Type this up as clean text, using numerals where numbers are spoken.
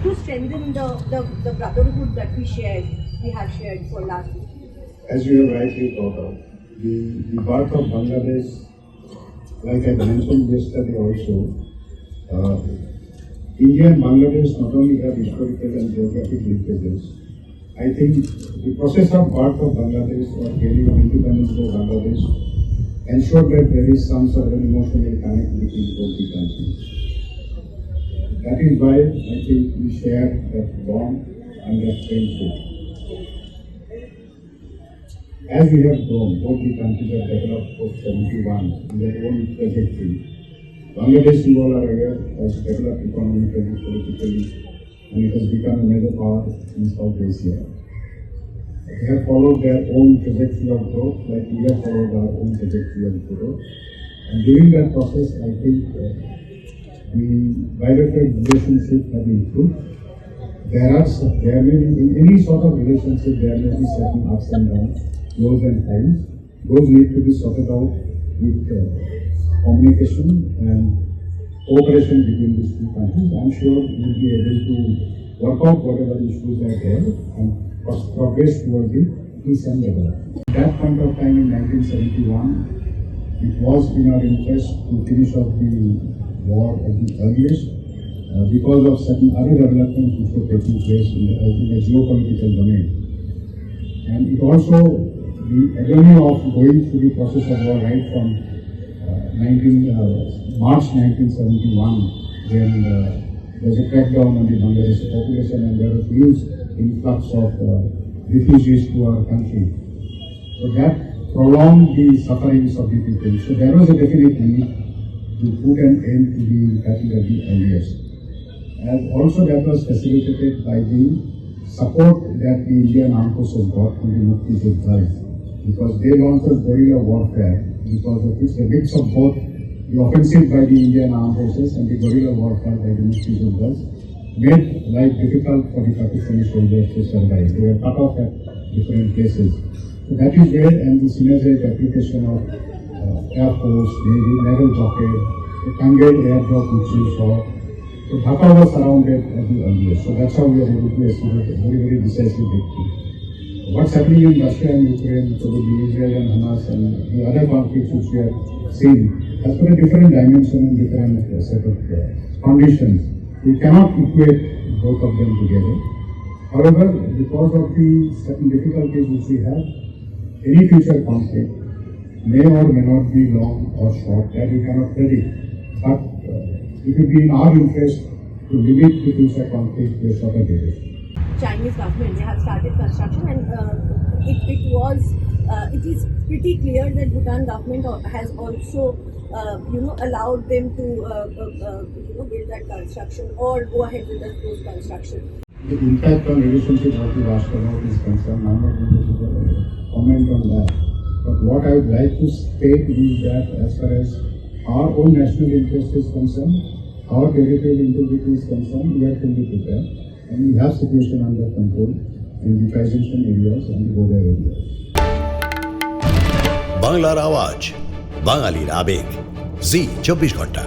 to strengthen the brotherhood that we have shared for last year. As you have rightly brought out, the birth of Bangladesh, like I mentioned yesterday also, India and Bangladesh not only have historical and geographic linkages. I think the process of birth of Bangladesh or gaining of independence of Bangladesh ensured that there is some sort of an emotional connectivity between both the countries. That is why I think we share that bond and that friendship. As we have grown, both the countries have developed post-71 in their own trajectory. Bangladesh, you all are aware, has developed economically, politically, and it has become a major power in South Asia. They have followed their own trajectory of growth, like we have followed our own trajectory of growth. And during that process, I think the bilateral relationship have improved. There may be, in any sort of relationship, there may be certain ups and downs, lows and highs. Those need to be sorted out with communication and cooperation between these two countries. I'm sure we'll be able to work out whatever issues are there and progress towards the peace and development. At that point of time in 1971, it was in our interest to finish off the war at the earliest because of certain other developments which were taking place in the geopolitical domain. And it also, the agony of going through the process of war right from March 1971, when there was a crackdown on the Bangladeshi population and there was huge influx of refugees to our country. So that prolonged the sufferings of the people. So there was a definite need to put an end to the battle at the earliest. And also that was facilitated by the support that the Indian armed forces got from the Mukti Yoddhas, because they launched guerrilla warfare, because of which the mix of both the offensive by the Indian armed forces and the guerrilla warfare by the Mukti Yoddhas made life difficult for the Pakistani soldiers to survive. They were cut off at different places. So that is where, and the synergistic application of Air Force, Navy, naval blockade, the Kangal airdrop which you saw. So Dhaka was surrounded at the earliest. So that's how we were able to achieve a very, very decisive victory. What's happening in Russia and Ukraine, probably Israel and Hamas and the other conflicts which we have seen, has got a different dimension and different set of conditions. We cannot equate both of them together. However, because of the certain difficulties which we have, any future conflict may or may not be long or short, that we cannot predict. But it will be in our interest to limit the future conflict to a shorter duration. Chinese government, they have started construction, and it is pretty clear that Bhutan government has also allowed them to build that construction or go ahead with those construction. The impact on relationship of the Rashtravat is concerned. I'm not going to comment on that. But what I would like to state is that as far as our own national interest is concerned, our territorial integrity is concerned, we are fully prepared. And we have situation under control in the transition areas and the border areas. বাংলার আওয়াজ, বাঙালির আবেগ, জি 24 ঘন্টা।